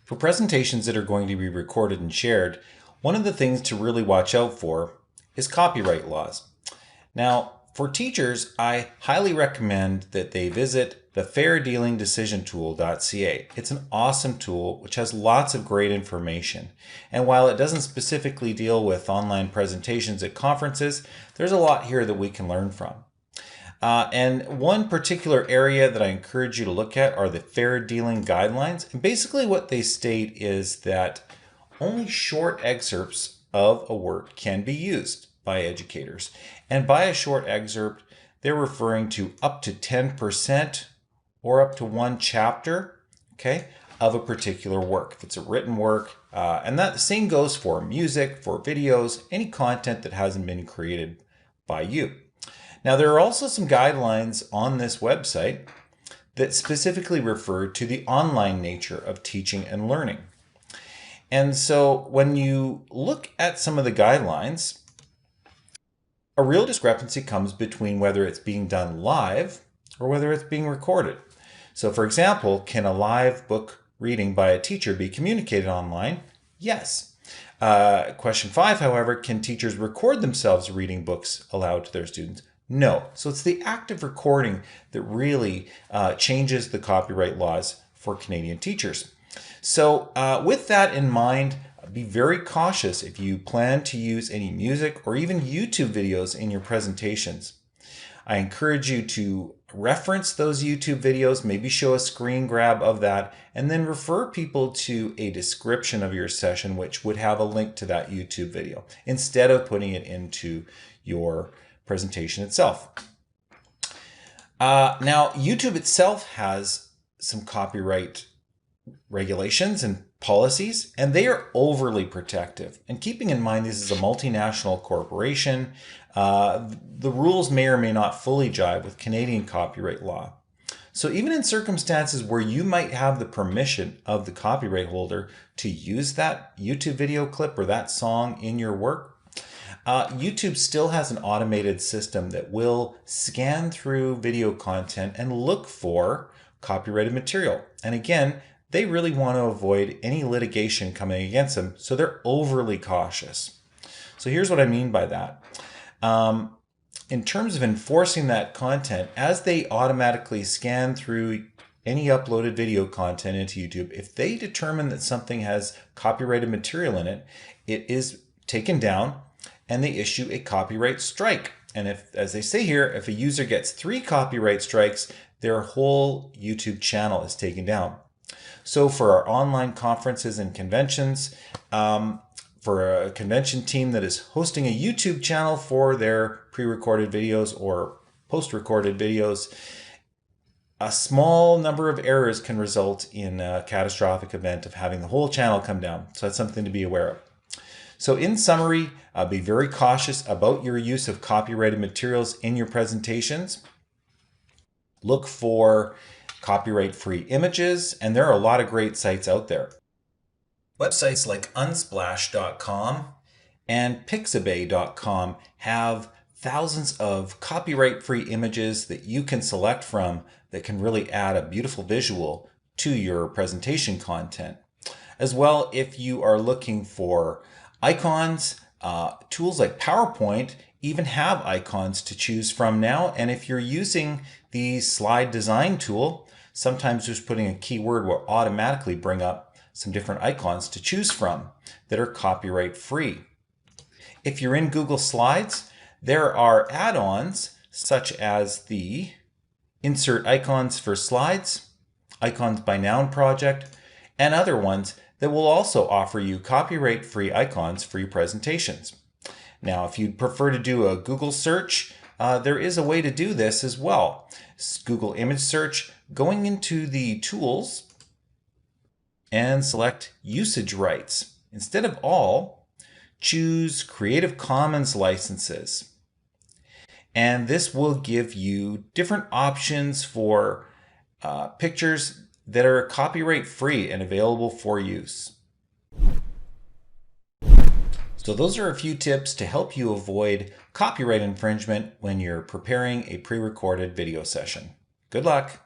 For presentations that are going to be recorded and shared, one of the things to really watch out for is copyright laws. Now, for teachers, I highly recommend that they visit the fairdealingdecisiontool.ca. It's an awesome tool which has lots of great information. And while it doesn't specifically deal with online presentations at conferences, there's a lot here that we can learn from. And one particular area that I encourage you to look at are the fair dealing guidelines. And basically what they state is that only short excerpts of a work can be used by educators. And by a short excerpt, they're referring to up to 10% or up to one chapter, okay, of a particular work. If it's a written work, and that the same goes for music, for videos, any content that hasn't been created by you. Now, there are also some guidelines on this website that specifically refer to the online nature of teaching and learning. And so when you look at some of the guidelines, a real discrepancy comes between whether it's being done live or whether it's being recorded. So for example, can a live book reading by a teacher be communicated online? Yes. Question 5, however, can teachers record themselves reading books aloud to their students? No. So it's the act of recording that really changes the copyright laws for Canadian teachers. So with that in mind, be very cautious if you plan to use any music or even YouTube videos in your presentations. I encourage you to reference those YouTube videos, maybe show a screen grab of that, and then refer people to a description of your session which would have a link to that YouTube video instead of putting it into your presentation itself. Now, YouTube itself has some copyright regulations and policies, and they are overly protective. And keeping in mind this is a multinational corporation, the rules may or may not fully jive with Canadian copyright law. So even in circumstances where you might have the permission of the copyright holder to use that YouTube video clip or that song in your work, YouTube still has an automated system that will scan through video content and look for copyrighted material. And again, they really want to avoid any litigation coming against them, so they're overly cautious. So here's what I mean by that. In terms of enforcing that content, as they automatically scan through any uploaded video content into YouTube, if they determine that something has copyrighted material in it, it is taken down and they issue a copyright strike. And if, as they say here, if a user gets 3 copyright strikes, their whole YouTube channel is taken down. So for our online conferences and conventions, for a convention team that is hosting a YouTube channel for their pre-recorded videos or post-recorded videos, a small number of errors can result in a catastrophic event of having the whole channel come down. So that's something to be aware of. So in summary, be very cautious about your use of copyrighted materials in your presentations. Look for copyright-free images, and there are a lot of great sites out there. Websites like unsplash.com and pixabay.com have thousands of copyright-free images that you can select from that can really add a beautiful visual to your presentation content. As well, if you are looking for icons, tools like PowerPoint even have icons to choose from now. And if you're using the slide design tool, sometimes just putting a keyword will automatically bring up some different icons to choose from that are copyright free. If you're in Google Slides, there are add-ons such as the Insert Icons for Slides, Icons by Noun project, and other ones that will also offer you copyright-free icons for your presentations. Now, if you'd prefer to do a Google search, there is a way to do this as well. Google image search, going into the tools and select usage rights. Instead of all, choose Creative Commons licenses. And this will give you different options for pictures that are copyright free and available for use. So those are a few tips to help you avoid copyright infringement when you're preparing a pre-recorded video session. Good luck.